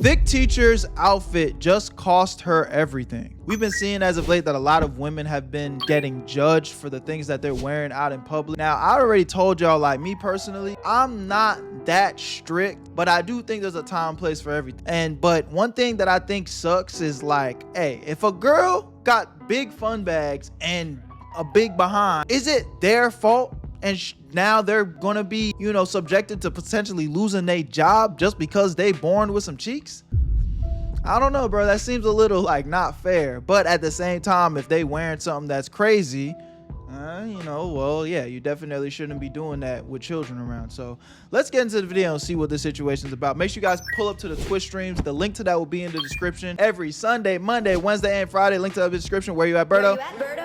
Thick teacher's outfit just cost her everything. We've been seeing as of late that a lot of women have been getting judged for the things that they're wearing out in public. Now, I already told y'all, like me personally, I'm not that strict, but I do think there's a time and place for everything. But one thing that I think sucks is like, hey, if a girl got big fun bags and a big behind, is it their fault? And now they're gonna be, you know, subjected to potentially losing their job just because they born with some cheeks? I don't know, bro. That seems a little like not fair. But at the same time, if they wearing something that's crazy, you know, well, yeah, you definitely shouldn't be doing that with children around. So let's get into the video and see what this situation is about. Make sure you guys pull up to the Twitch streams. The link to that will be in the description. Every Sunday, Monday, Wednesday, and Friday. Link to the description. Where you at, Berto?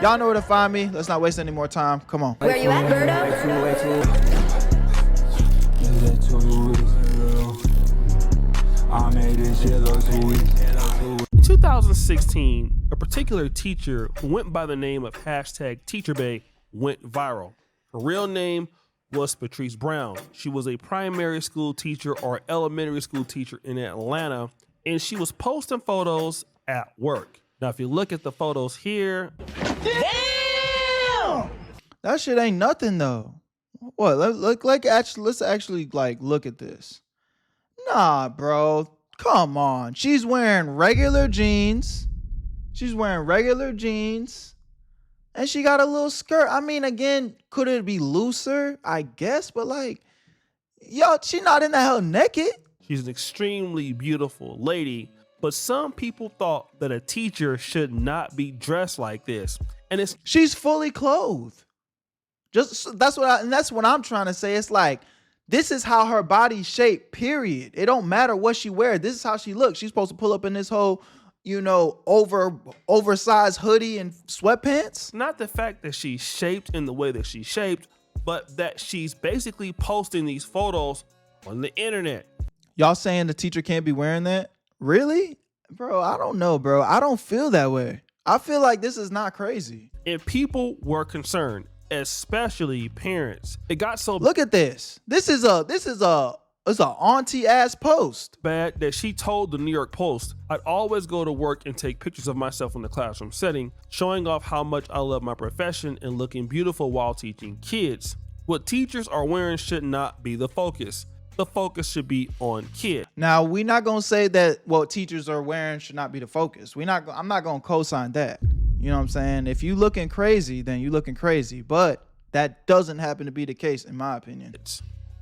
Y'all know where to find me. Let's not waste any more time. Come on. Where you at, Berto? In 2016, a particular teacher who went by the name of #TeacherBay went viral. Her real name was Patrice Brown. She was a primary school teacher or elementary school teacher in Atlanta, and she was posting photos at work. Now, if you look at the photos here, damn, that shit ain't nothing though. What? Let's actually like look at this. Nah, bro. Come on. She's wearing regular jeans. And she got a little skirt. I mean, again, could it be looser? I guess, but like, yo, she not in the hell naked. She's an extremely beautiful lady, but some people thought that a teacher should not be dressed like this. And she's fully clothed. That's what I'm trying to say. It's like, this is how her body's shaped, period. It don't matter what she wears. This is how she looks. She's supposed to pull up in this whole, you know, oversized hoodie and sweatpants. Not the fact that she's shaped in the way that she's shaped, but that she's basically posting these photos on the internet. Y'all saying the teacher can't be wearing that? Really? Bro, I don't know, bro. I don't feel that way. I feel like this is not crazy. And people were concerned, especially parents. It got so look at this. This is a auntie ass post. Bad that she told the New York Post, "I'd always go to work and take pictures of myself in the classroom setting, showing off how much I love my profession and looking beautiful while teaching kids. What teachers are wearing should not be the focus. The focus should be on kids." Now, we're not gonna say that what teachers are wearing should not be the focus. I'm not gonna co-sign that. You know what I'm saying? If you looking crazy, then you looking crazy. But that doesn't happen to be the case, in my opinion.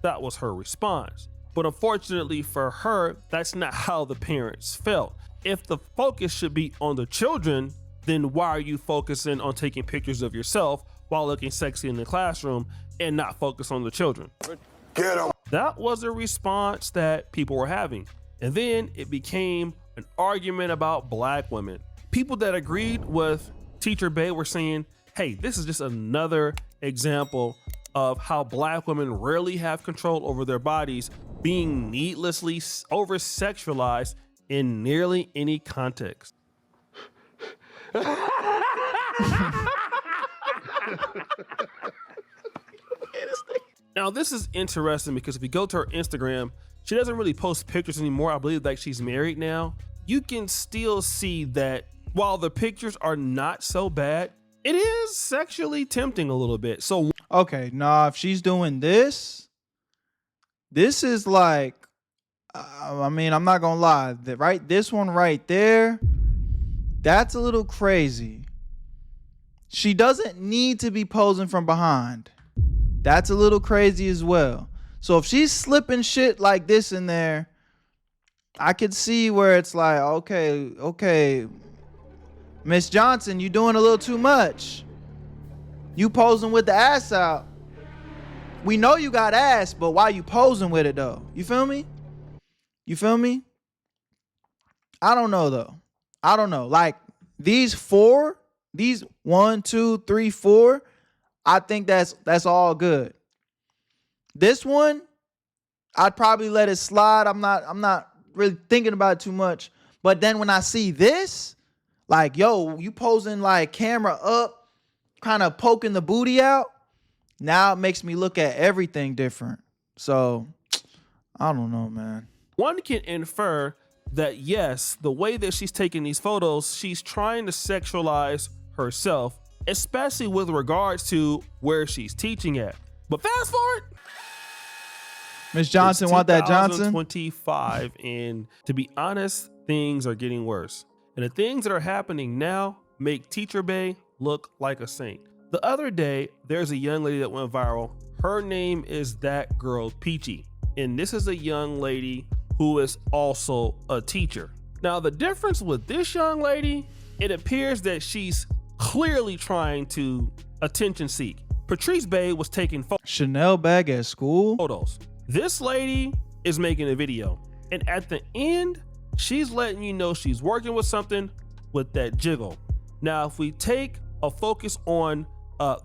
That was her response. But unfortunately for her, that's not how the parents felt. If the focus should be on the children, then why are you focusing on taking pictures of yourself while looking sexy in the classroom and not focus on the children? Get 'em. That was a response that people were having. And then it became an argument about black women. People that agreed with Teacher Bay were saying, hey, this is just another example of how black women rarely have control over their bodies, being needlessly over-sexualized in nearly any context. Now, this is interesting because if you go to her Instagram, she doesn't really post pictures anymore. I believe that she's married now. You can still see that while the pictures are not so bad, it is sexually tempting a little bit. So, okay, nah, if she's doing this is like, I mean, I'm not gonna lie, this one right there, that's a little crazy. She doesn't need to be posing from behind. That's a little crazy as well. So if she's slipping shit like this in there, I could see where it's like, okay, Miss Johnson, you doing a little too much. You posing with the ass out. We know you got ass, but why you posing with it though? You feel me? I don't know though. I don't know. Like these 1, 2, 3, 4, I think that's all good. This one, I'd probably let it slide. I'm not really thinking about it too much. But then when I see this, like, yo, you posing like camera up, kind of poking the booty out, now it makes me look at everything different. So I don't know, man. One can infer that yes, the way that she's taking these photos, she's trying to sexualize herself, especially with regards to where she's teaching at. But fast forward, Miss Johnson, want that Johnson? 2025, and to be honest, things are getting worse. And the things that are happening now make Teacher Bay look like a saint. The other day, there's a young lady that went viral. Her name is That Girl Peachy. And this is a young lady who is also a teacher. Now, the difference with this young lady, it appears that she's clearly trying to attention seek. Patrice Bay was taking Chanel bag at school? photos. This lady is making a video. And at the end, she's letting you know she's working with something with that jiggle. Now, if we take a focus on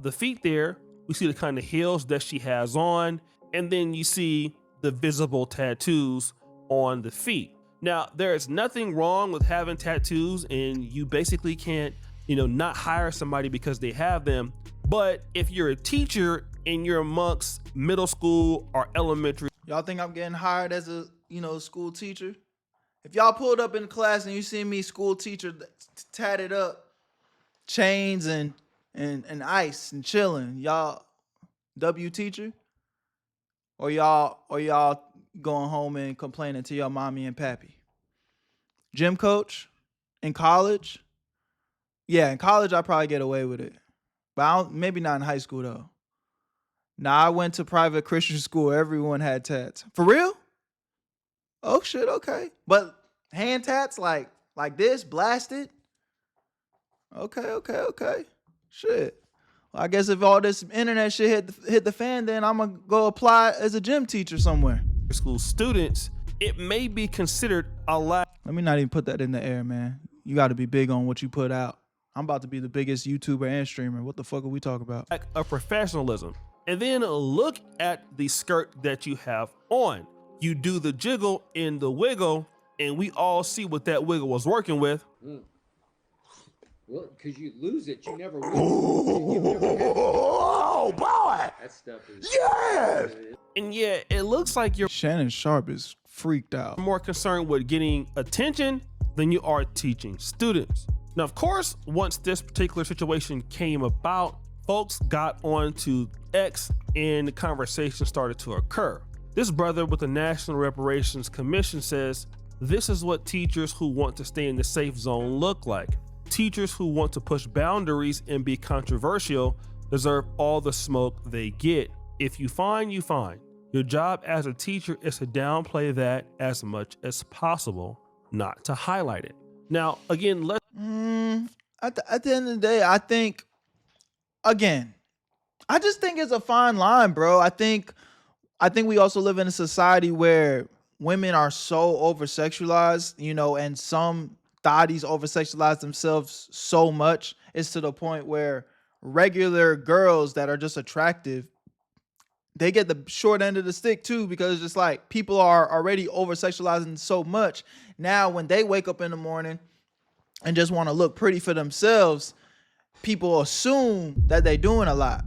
the feet there, we see the kind of heels that she has on, and then you see the visible tattoos on the feet. Now, there is nothing wrong with having tattoos, and you basically can't, not hire somebody because they have them. But if you're a teacher and you're amongst middle school or elementary, Y'all think I'm getting hired as a, school teacher? If y'all pulled up in class and you see me school teacher tatted up, chains and ice and chilling, y'all W teacher? Or y'all going home and complaining to your mommy and pappy? Gym coach in college? Yeah, in college I probably get away with it. But maybe not in high school though. Now I went to private Christian school. Everyone had tats. For real? Oh shit, okay. But hand tats like this, blasted? Okay. Shit. Well, I guess if all this internet shit hit the fan, then I'm gonna go apply as a gym teacher somewhere. school students, it may be considered a lack. Let me not even put that in the air, man. You got to be big on what you put out. I'm about to be the biggest YouTuber and streamer. What the fuck are we talking about? Of professionalism. And then look at the skirt that you have on. You do the jiggle and the wiggle, and we all see what that wiggle was working with. Well, because you lose it, you never win. Oh boy! That stuff is. Yes! And yeah, it looks like you're Shannon Sharp is freaked out. more concerned with getting attention than you are teaching students. Now, of course, once this particular situation came about, folks got onto X and the conversation started to occur. This brother with the National Reparations Commission says, this is what teachers who want to stay in the safe zone look like. Teachers who want to push boundaries and be controversial deserve all the smoke they get. If you fine, you fine. Your job as a teacher is to downplay that as much as possible, not to highlight it. Now, again, let's At the end of the day, I think, again, I just think it's a fine line, bro. I think we also live in a society where women are so over-sexualized, and some thotties over-sexualize themselves so much. It's to the point where regular girls that are just attractive, they get the short end of the stick too, because it's just like people are already over-sexualizing so much. Now, when they wake up in the morning and just want to look pretty for themselves, people assume that they're doing a lot.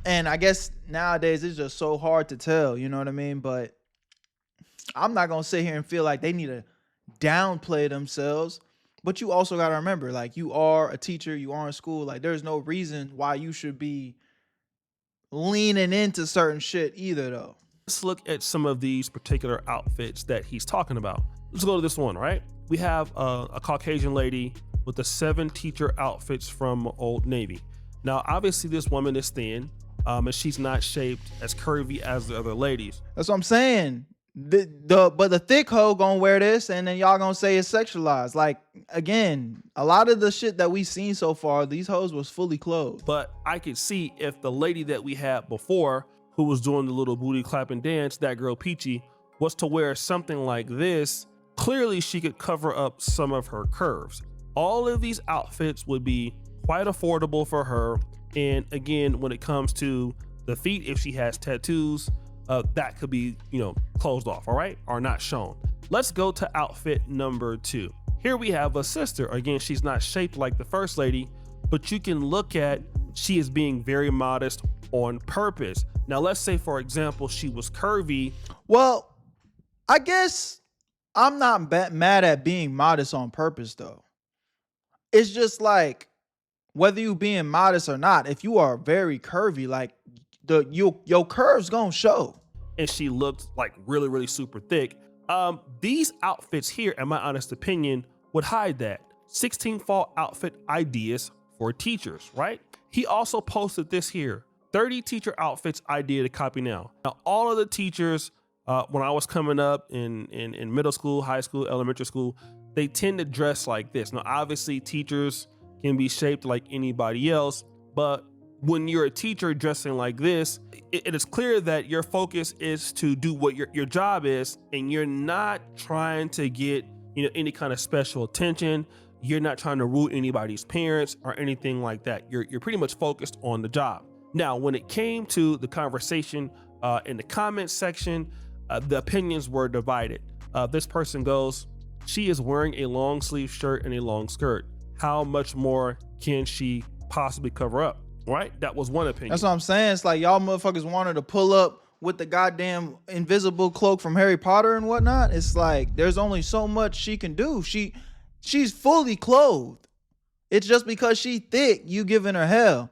And I guess nowadays it's just so hard to tell, you know what I mean? But I'm not going to sit here and feel like they need to downplay themselves. But you also got to remember, like, you are a teacher, you are in school. Like, there's no reason why you should be leaning into certain shit either, though. Let's look at some of these particular outfits that he's talking about. Let's go to this one, right? We have a Caucasian lady with the 7 teacher outfits from Old Navy. Now, obviously, this woman is thin, and she's not shaped as curvy as the other ladies. That's what I'm saying. But the thick hoe gonna wear this, and then y'all gonna say it's sexualized. Like, again, a lot of the shit that we've seen so far, these hoes was fully clothed. But I could see if the lady that we had before, who was doing the little booty clapping dance, that girl Peachy, was to wear something like this, clearly she could cover up some of her curves. All of these outfits would be quite affordable for her. And again, when it comes to the feet, if she has tattoos, that could be, closed off, all right, or not shown. Let's go to outfit number 2. Here we have a sister. Again, she's not shaped like the first lady, but you can look at, she is being very modest on purpose. Now, let's say, for example, she was curvy. Well, I guess I'm not mad at being modest on purpose though. It's just like whether you being modest or not, if you are very curvy, like your curves gonna show. And she looked like really, really super thick. These outfits here, in my honest opinion, would hide that. 16 fall outfit ideas for teachers, right? He also posted this here, 30 teacher outfits idea to copy now. Now, all of the teachers, when I was coming up in middle school, high school, elementary school, they tend to dress like this. Now, obviously teachers can be shaped like anybody else, but when you're a teacher dressing like this, it is clear that your focus is to do what your job is, and you're not trying to get, any kind of special attention. You're not trying to ruin anybody's parents or anything like that. You're pretty much focused on the job. Now, when it came to the conversation in the comments section, the opinions were divided. This person goes, she is wearing a long sleeve shirt and a long skirt. How much more can she possibly cover up? Right? That was one opinion. That's what I'm saying. It's like y'all motherfuckers wanted to pull up with the goddamn invisible cloak from Harry Potter and whatnot. It's like there's only so much she can do. She's fully clothed. It's just because she thick, you giving her hell.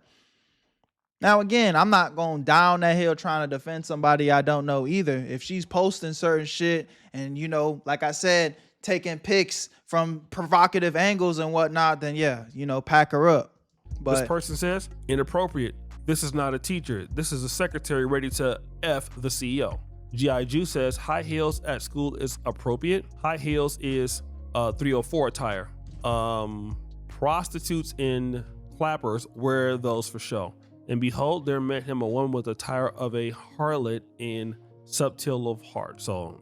Now, again, I'm not going down that hill trying to defend somebody I don't know either. If she's posting certain shit and, like I said, taking pics from provocative angles and whatnot, then yeah, pack her up. But this person says, inappropriate. This is not a teacher. This is a secretary ready to F the CEO. G.I. Jew says, high heels at school is appropriate. High heels is 304 attire. Prostitutes and clappers wear those for show. And behold, there met him a woman with the attire of a harlot in subtle of heart. So,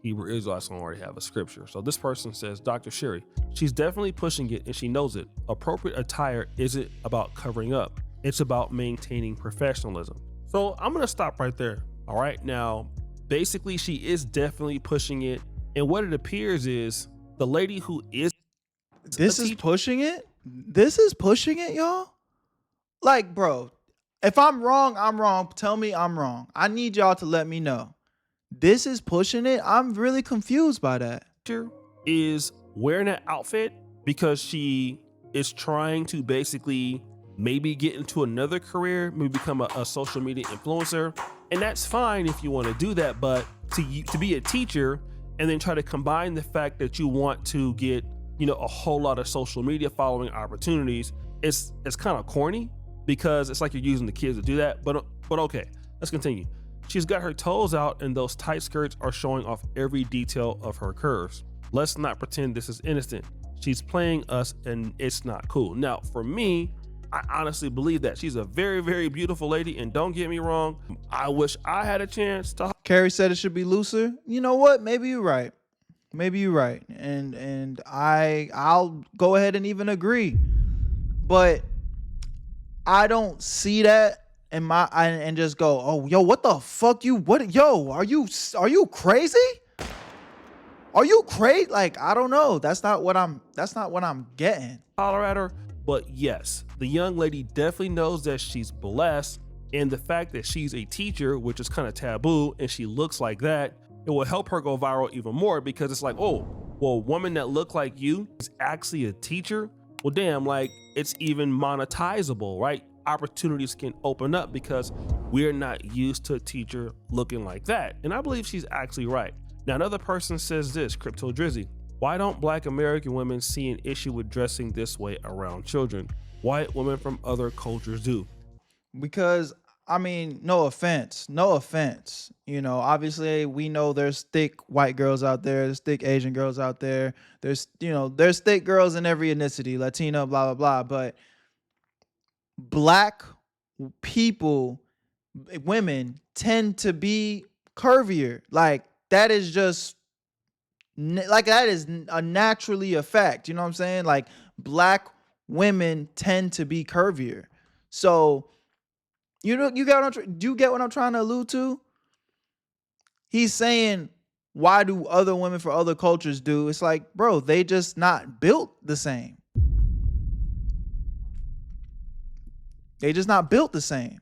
Hebrew Israelites don't already have a scripture. So this person says, Dr. Sherry, she's definitely pushing it and she knows it. Appropriate attire isn't about covering up. It's about maintaining professionalism. So I'm going to stop right there. All right. Now, basically, she is definitely pushing it. And what it appears is the lady who is. This is pushing it? This is pushing it, y'all? Like, bro, if I'm wrong, I'm wrong. Tell me I'm wrong. I need y'all to let me know. This is pushing it. I'm really confused by that. Is wearing that outfit because she is trying to basically maybe get into another career, maybe become a social media influencer. And that's fine if you want to do that. But to be a teacher and then try to combine the fact that you want to get, a whole lot of social media following opportunities, it's kind of corny because it's like you're using the kids to do that. But okay, let's continue. She's got her toes out and those tight skirts are showing off every detail of her curves. Let's not pretend this is innocent. She's playing us and it's not cool. Now, for me, I honestly believe that she's a very, very beautiful lady. And don't get me wrong, I wish I had a chance to. Carrie said it should be looser. You know what? Maybe you're right. Maybe you're right. And I'll go ahead and even agree. But I don't see that. And just go, oh, yo, what the fuck are you crazy? Are you crazy? Like, I don't know. That's not what I'm getting. Holler at her. But yes, the young lady definitely knows that she's blessed. And the fact that she's a teacher, which is kind of taboo, and she looks like that, it will help her go viral even more because it's like, oh, well, a woman that look like you is actually a teacher. Well, damn, like it's even monetizable, right? Opportunities can open up because we're not used to a teacher looking like that. And I believe she's actually right. Now, another person says this, Crypto Drizzy, why don't Black American women see an issue with dressing this way around children? White women from other cultures do. Because, no offense. Obviously we know there's thick white girls out there. There's thick Asian girls out there. There's thick girls in every ethnicity, Latino, blah, blah, blah. But Black people, women tend to be curvier. Like that is just that is a naturally a fact. You know what I'm saying? Like Black women tend to be curvier. So you get what I'm trying to allude to? He's saying, why do other women for other cultures do? It's like, bro, they just not built the same. They just not built the same.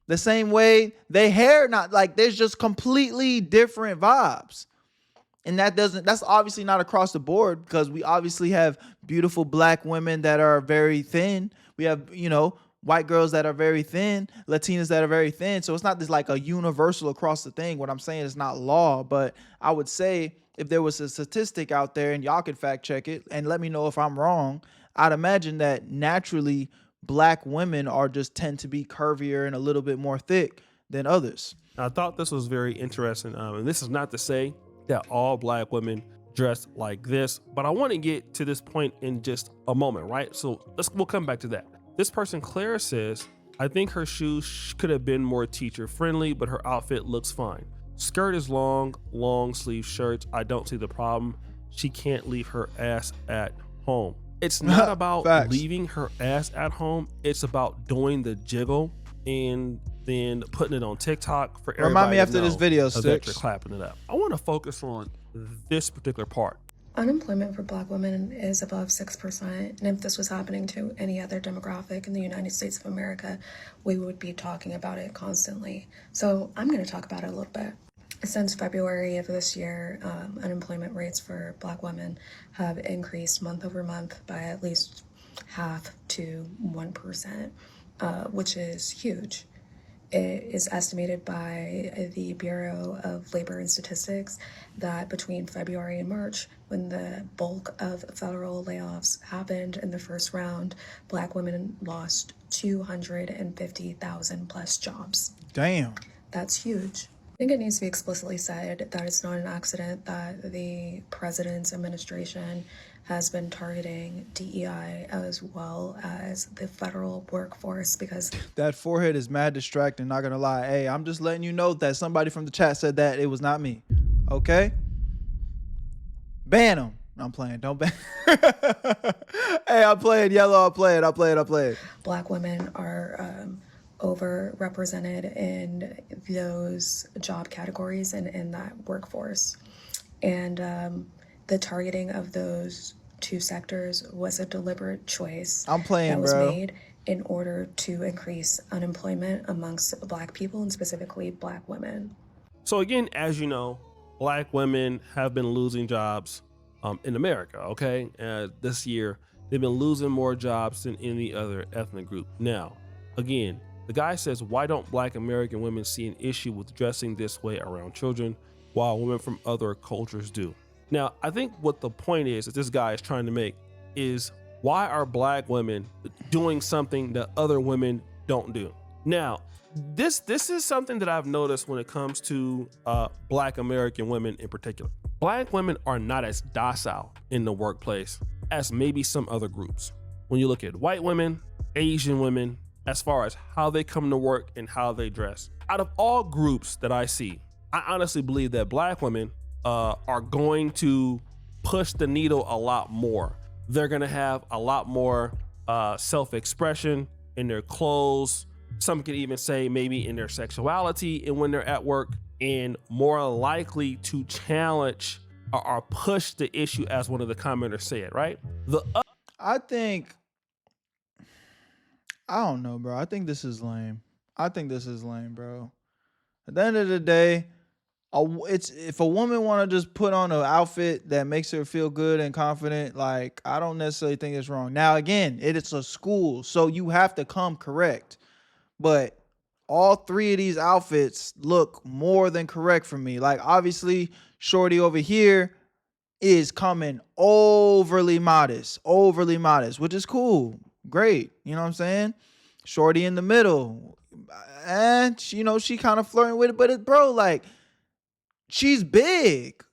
The same way they hair not like there's just completely different vibes. And that's obviously not across the board, because we obviously have beautiful black women that are very thin. We have, white girls that are very thin, Latinas that are very thin. So it's not this like a universal across the thing. What I'm saying is not law, but I would say if there was a statistic out there, and y'all could fact check it and let me know if I'm wrong, I'd imagine that naturally black women tend to be curvier and a little bit more thick than others. I thought this was very interesting. And this is not to say that all black women dress like this, but I want to get to this point in just a moment, right? So we'll come back to that. This person, Claire, says, I think her shoes could have been more teacher friendly, but her outfit looks fine. Skirt is long sleeve shirts. I don't see the problem. She can't leave her ass at home. It's not about Facts. leaving her ass at home. It's about doing the jiggle and then putting it on TikTok for everybody. Remind me to after know this video, that Sticks. you're clapping it up. I want to focus on this particular part. Unemployment for Black women is above 6%, and if this was happening to any other demographic in the United States of America, we would be talking about it constantly. So I'm going to talk about it a little bit. Since February of this year, unemployment rates for Black women have increased month over month by at least 0.5 to 1%, which is huge. It is estimated by the Bureau of Labor and Statistics that between February and March, when the bulk of federal layoffs happened in the first round, Black women lost 250,000 plus jobs. Damn. That's huge. I think it needs to be explicitly said that it's not an accident that the president's administration has been targeting DEI as well as the federal workforce, because That forehead is mad distracting, not gonna lie. Hey, I'm just letting you know that somebody from the chat said that it was not me. Okay? Ban him. I'm playing. Don't ban. Hey, I'm playing yellow. I'm playing. Black women are overrepresented in those job categories and in that workforce. And the targeting of those two sectors was a deliberate choice. I'm playing, that was bro. made in order to increase unemployment amongst Black people and specifically Black women. So again, as you know, Black women have been losing jobs in America, okay? This year, they've been losing more jobs than any other ethnic group. Now, again, the guy says, why don't Black American women see an issue with dressing this way around children while women from other cultures do? Now, I think what the point is that this guy is trying to make is, why are Black women doing something that other women don't do? Now, this is something that I've noticed when it comes to Black American women in particular. Black women are not as docile in the workplace as maybe some other groups. When you look at white women, Asian women, as far as how they come to work and how they dress, out of all groups that I see, I honestly believe that Black women are going to push the needle a lot more. They're going to have a lot more self-expression in their clothes. Some could even say maybe in their sexuality and when they're at work, and more likely to challenge or push the issue, as one of the commenters said, right? I don't know, bro. I think this is lame, bro. At the end of the day, if a woman want to just put on an outfit that makes her feel good and confident, like, I don't necessarily think it's wrong. Now, again, it is a school, so you have to come correct. But all three of these outfits look more than correct for me. Like, obviously, shorty over here is coming overly modest, which is cool. Great. You know what I'm saying? Shorty in the middle. And, she kind of flirting with it. But, bro, like, she's big.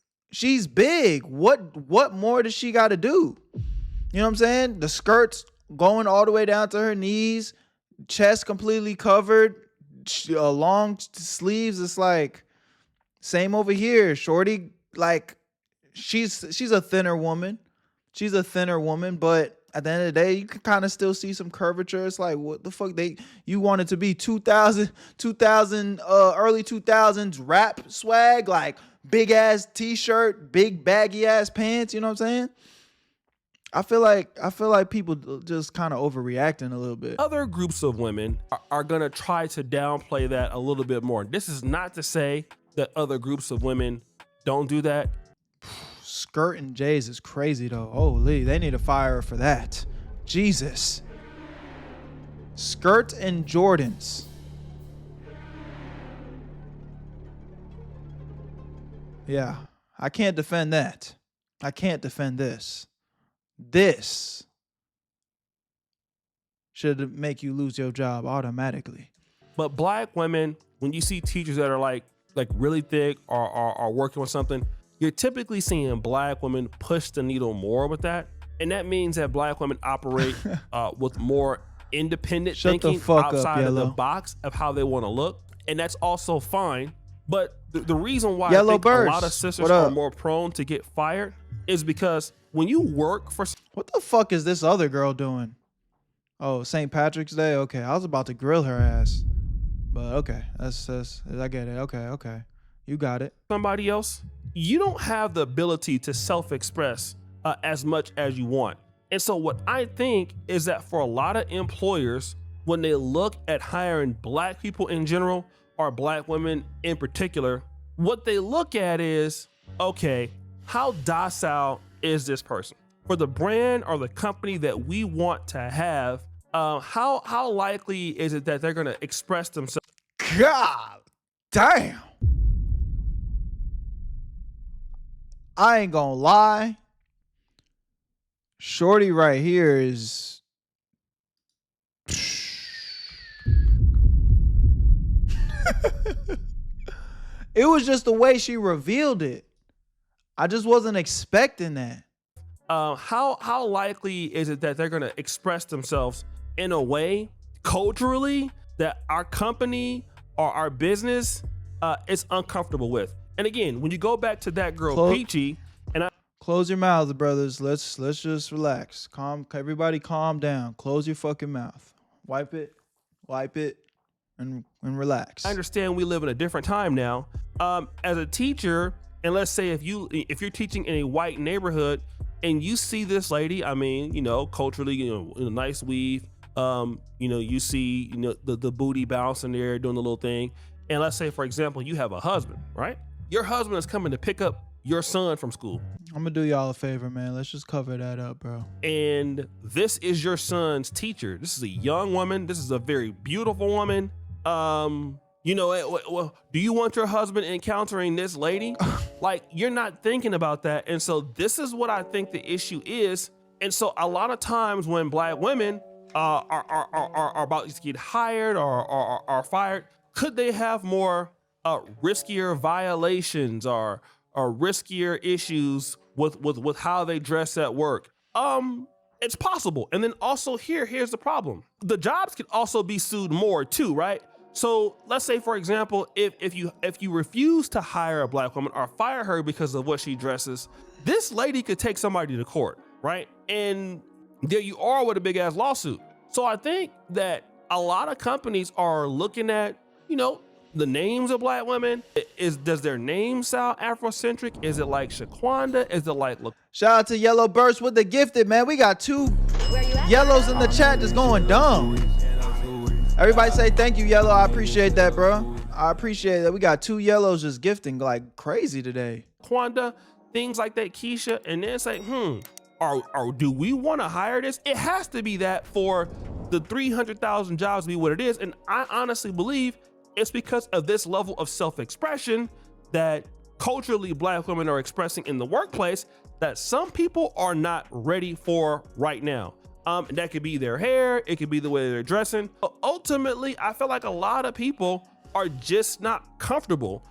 What more does she got to do? You know what I'm saying? The skirt's going all the way down to her knees. Chest completely covered. Long sleeves. It's like, same over here. Shorty, like, she's a thinner woman. But at the end of the day, you can kind of still see some curvature. It's like, what the fuck? You want it to be 2000, early 2000s rap swag, like big ass t-shirt, big baggy ass pants. You know what I'm saying? I feel like people just kind of overreacting a little bit. Other groups of women are going to try to downplay that a little bit more. This is not to say that other groups of women don't do that. skirt and J's is crazy though. Holy, they need to fire her for that. Jesus. Skirt and Jordans. Yeah, I can't defend that. I can't defend this. This should make you lose your job automatically. But black women, when you see teachers that are like really thick or are working with something, you're typically seeing black women push the needle more with that. And that means that black women operate with more independent thinking outside of the box of how they want to look. And that's also fine. But the reason why I think a lot of sisters are more prone to get fired is because when you work for... What the fuck is this other girl doing? Oh, St. Patrick's Day? Okay, I was about to grill her ass. But okay, that's I get it. Okay. You got it. Somebody else, you don't have the ability to self-express as much as you want. And so what I think is that for a lot of employers, when they look at hiring black people in general, or black women in particular, what they look at is, okay, how docile is this person? For the brand or the company that we want to have, how likely is it that they're gonna express themselves? God damn. I ain't gonna lie. Shorty right here is... It was just the way she revealed it. I just wasn't expecting that. How likely is it that they're gonna express themselves in a way culturally that our company or our business is uncomfortable with? And again, when you go back to that girl Peachy, and close your mouths, brothers. Let's just relax. Everybody calm down. Close your fucking mouth. Wipe it, and relax. I understand we live in a different time now. As a teacher, and let's say if you're teaching in a white neighborhood and you see this lady, I mean, culturally, in a nice weave, you see, the booty bouncing there, doing the little thing. And let's say, for example, you have a husband, right? Your husband is coming to pick up your son from school. I'm gonna do y'all a favor, man. Let's just cover that up, bro. And this is your son's teacher. This is a young woman. This is a very beautiful woman. Do you want your husband encountering this lady? Like, you're not thinking about that. And so this is what I think the issue is. And so a lot of times when black women are about to get hired or are fired, could they have more riskier violations or riskier issues with how they dress at work? It's possible. And then also here's the problem. The jobs could also be sued more too, right? So let's say, for example, if you refuse to hire a black woman or fire her because of what she dresses, this lady could take somebody to court, right? And there you are with a big ass lawsuit. So I think that a lot of companies are looking at, the names of black women. Does their name sound Afrocentric? Is it like Shaquanda? Is it like... Shout out to Yellow Burst with the gifted, man. We got 2 yellows in the chat that's going dumb. Everybody say thank you, Yellow. I appreciate that, bro. I appreciate that. We got 2 yellows just gifting like crazy today. Shaquanda, things like that, Keisha, and then say, or do we want to hire this? It has to be that for the 300,000 jobs to be what it is. And I honestly believe it's because of this level of self-expression that culturally black women are expressing in the workplace that some people are not ready for right now. That could be their hair, it could be the way they're dressing. But ultimately, I feel like a lot of people are just not comfortable,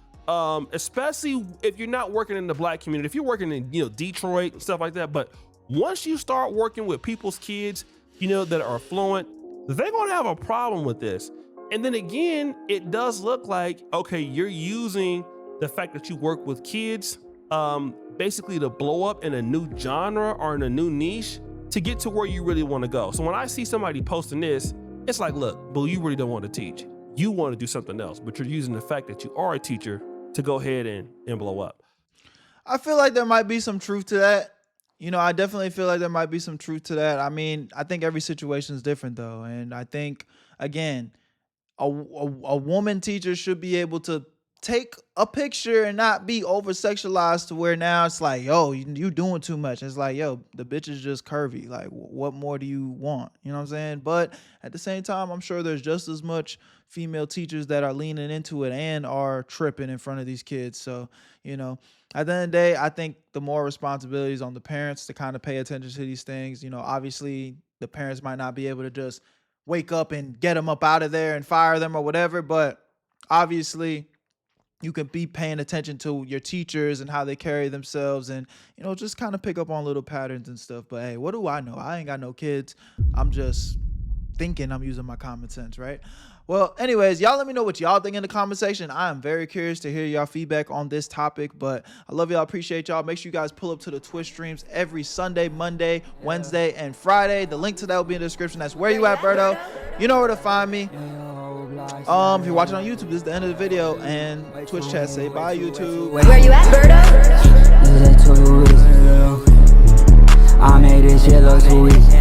especially if you're not working in the black community. If you're working in Detroit and stuff like that, but once you start working with people's kids, that are affluent, they're gonna have a problem with this. And then again, it does look like, okay, you're using the fact that you work with kids basically to blow up in a new genre or in a new niche to get to where you really want to go. So when I see somebody posting this, it's like, look, boo, you really don't want to teach. You want to do something else, but you're using the fact that you are a teacher to go ahead and blow up. I feel like there might be some truth to that. I definitely feel like there might be some truth to that. I mean, I think every situation is different though. And I think, again, a woman teacher should be able to take a picture and not be over sexualized to where now it's like, yo, you doing too much. It's like, yo, the bitch is just curvy. Like, what more do you want? You know what I'm saying? But at the same time, I'm sure there's just as much female teachers that are leaning into it and are tripping in front of these kids. So, you know, at the end of the day, I think the more responsibility is on the parents to kind of pay attention to these things. You know, obviously the parents might not be able to just wake up and get them up out of there and fire them or whatever, but obviously you can be paying attention to your teachers and how they carry themselves and, you know, just kind of pick up on little patterns and stuff. But hey, what do I know? I ain't got no kids. I'm just thinking, I'm using my common sense, right? Well, anyways, y'all let me know what y'all think in the comment section. I am very curious to hear y'all feedback on this topic, but I love y'all, appreciate y'all. Make sure you guys pull up to the Twitch streams every Sunday, Monday, Wednesday, and Friday. The link to that will be in the description. That's Where You At, Berto. You know where to find me. If you're watching on YouTube, this is the end of the video, and Twitch chat say bye, YouTube. Where you at, Berto? I made this shit look too easy.